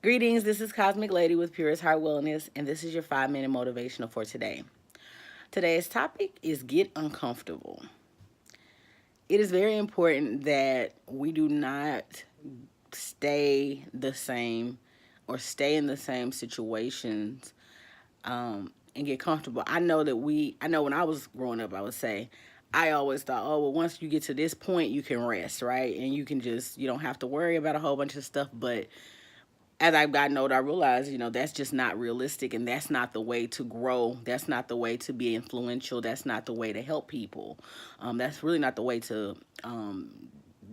Greetings, this is Cosmiclady with Purest Heart Wellness, and this is your 5-minute motivational for today. Today's topic is get uncomfortable. It is very important that we do not stay the same or stay in the same situations and get comfortable. I know when I was growing up, I would say, I always thought, oh, well, once you get to this point, you can rest, right? And you don't have to worry about a whole bunch of stuff. But as I've gotten older, I realized, that's just not realistic, and that's not the way to grow. That's not the way to be influential. That's not the way to help people. That's really not the way to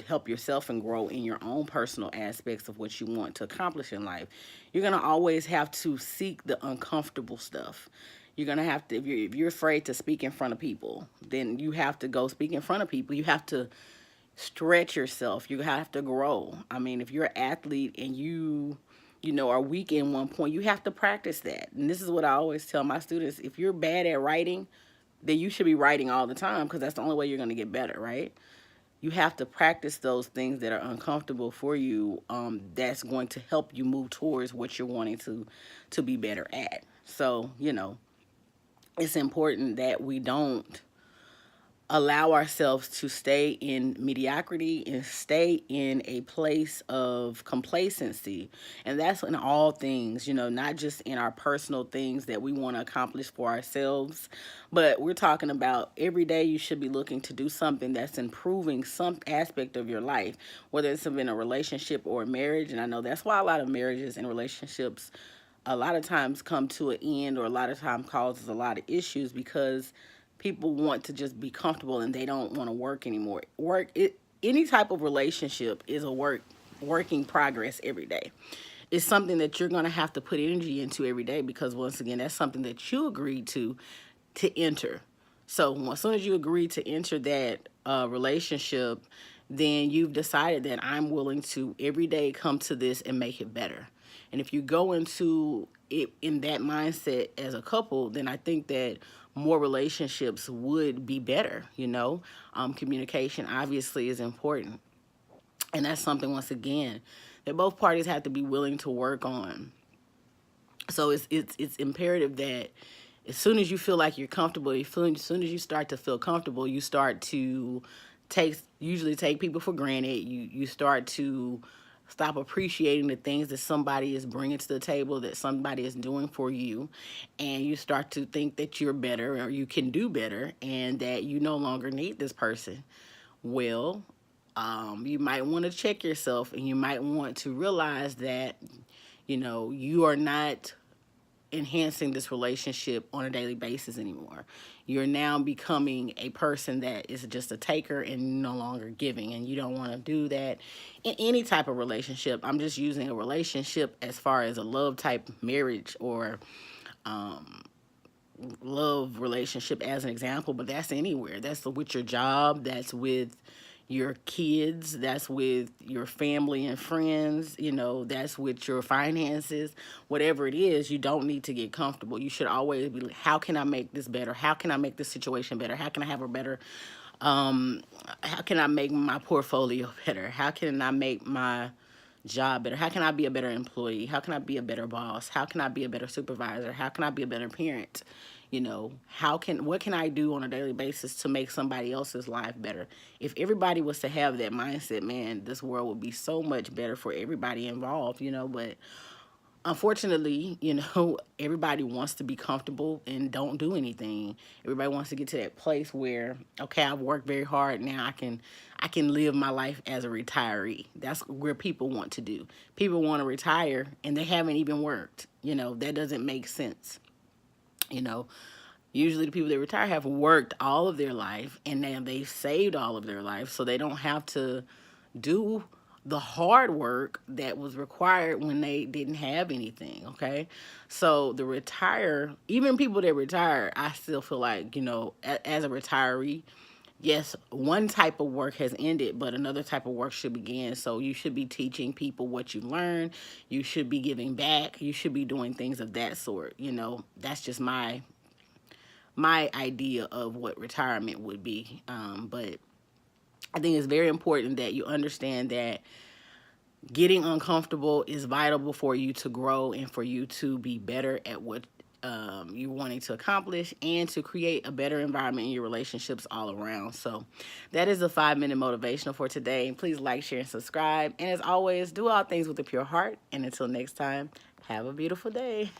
help yourself and grow in your own personal aspects of what you want to accomplish in life. You're gonna always have to seek the uncomfortable stuff. You're gonna have to, if you're afraid to speak in front of people, then you have to go speak in front of people. You have to stretch yourself. You have to grow. I mean, if you're an athlete and you are weak in one point, you have to practice that. And this is what I always tell my students: if you're bad at writing, then you should be writing all the time, because that's the only way you're going to get better, right? You have to practice those things that are uncomfortable for you. That's going to help you move towards what you're wanting to be better at. So it's important that we don't allow ourselves to stay in mediocrity and stay in a place of complacency. And that's in all things, not just in our personal things that we want to accomplish for ourselves, but we're talking about every day you should be looking to do something that's improving some aspect of your life, whether it's in a relationship or a marriage. And I know that's why a lot of marriages and relationships a lot of times come to an end, or a lot of times causes a lot of issues, because people want to just be comfortable and they don't want to work anymore. Any type of relationship is a working progress every day. It's something that you're going to have to put energy into every day, because once again, that's something that you agreed to enter. So as soon as you agree to enter that relationship, then you've decided that I'm willing to every day come to this and make it better. And if you go into it in that mindset as a couple, then I think that more relationships would be better. Communication obviously is important. And that's something, once again, that both parties have to be willing to work on. So it's imperative that as soon as you feel like you're comfortable, as soon as you start to feel comfortable, you start to usually take people for granted. You start to stop appreciating the things that somebody is bringing to the table, that somebody is doing for you, and you start to think that you're better or you can do better, and that you no longer need this person. Well, you might want to check yourself, and you might want to realize that you are not enhancing this relationship on a daily basis anymore. You're now becoming a person that is just a taker and no longer giving, and you don't want to do that in any type of relationship. I'm just using a relationship as far as a love type marriage or love relationship as an example, but that's anywhere. That's with your job, that's with your kids, that's with your family and friends, that's with your finances. Whatever it is, you don't need to get comfortable. You should always be like, how can I make this better? How can I make this situation better? How can I have a better how can I make my portfolio better? How can I make my job better? How can I be a better employee? How can I be a better boss? How can I be a better supervisor? How can I be a better parent? What can I do on a daily basis to make somebody else's life better? If everybody was to have that mindset, man, this world would be so much better for everybody involved, but unfortunately, everybody wants to be comfortable and don't do anything. Everybody wants to get to that place where, okay, I've worked very hard. Now I can live my life as a retiree. That's where people want to do. People want to retire and they haven't even worked. That doesn't make sense. You know, Usually the people that retire have worked all of their life, and now they've saved all of their life, so they don't have to do the hard work that was required when they didn't have anything. Okay, so even people that retire, I still feel like, as a retiree, yes, one type of work has ended, but another type of work should begin. So you should be teaching people what you learned. You should be giving back. You should be doing things of that sort. That's just my idea of what retirement would be. But I think it's very important that you understand that getting uncomfortable is vital for you to grow and for you to be better at what you're wanting to accomplish and to create a better environment in your relationships all around. So that is the 5-minute motivational for today. Please like, share, and subscribe. And as always, do all things with a pure heart. And until next time, have a beautiful day.